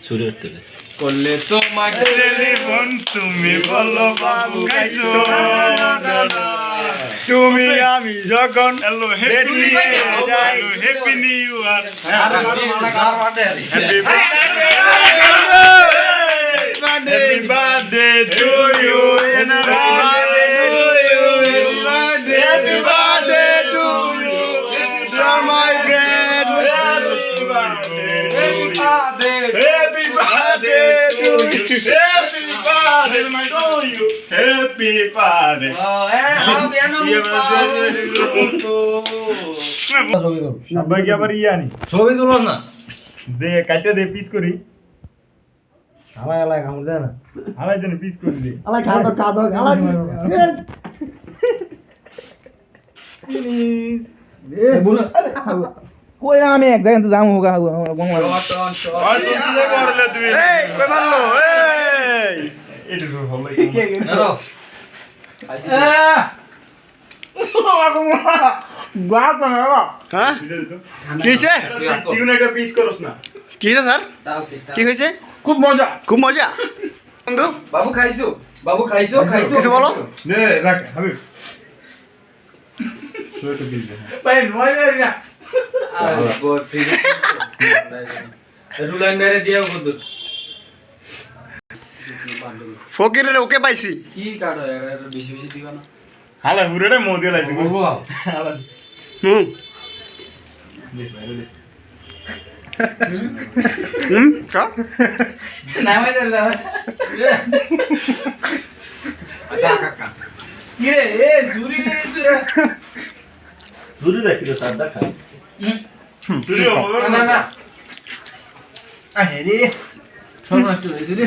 ছুরি করতে দে করলে তোমাকে টেলিফোন তুমি বলো বাবু খাইছো তুমি আমি যখন hello happy new year happy birthday to you Happy birthday to you. You are my friend. Happy birthday to you. Happy birthday to you. Happy birthday. সবাইকে আবার ইয়ানি ছবি তুলো না দে কাটে দে পিস করি আলাই আলাই কামড় দে না আলাই জন্য পিস করে দে আলাই খাদো খাদো আলাই কই আমি এক জায়গায় যাম হোগা বাংলা আর তুই কি করলে তুই এই কই মারলো এই এটা তো ভালো নাও হ্যাঁ কি হয়েছে চিকেন একটা পিস করছ না কি হয়েছে স্যার কি হয়েছে খুব মজা খুব মজা বন্ধু বাবু খাইছো খাইছো কিছু বলো নে রাখ হাবিব শুয়ে তো বিল দে ভাই মজা না বহুত ফ্রি রুলান মেরে দিও কত ফকিরের ওকে পাইছি কি কাটো এর বেশি বেশি দিবা না হালা হুরেটা মোদি লাইছে বলবো হালা হুম দে বাইরে দে কা নামাই দে যা কাকা কি রে এ সুরি দে তুরা দূরে দেখি তো সাদা খা শুরু হবে না না আরে রে সর্বনাশ হইছে রে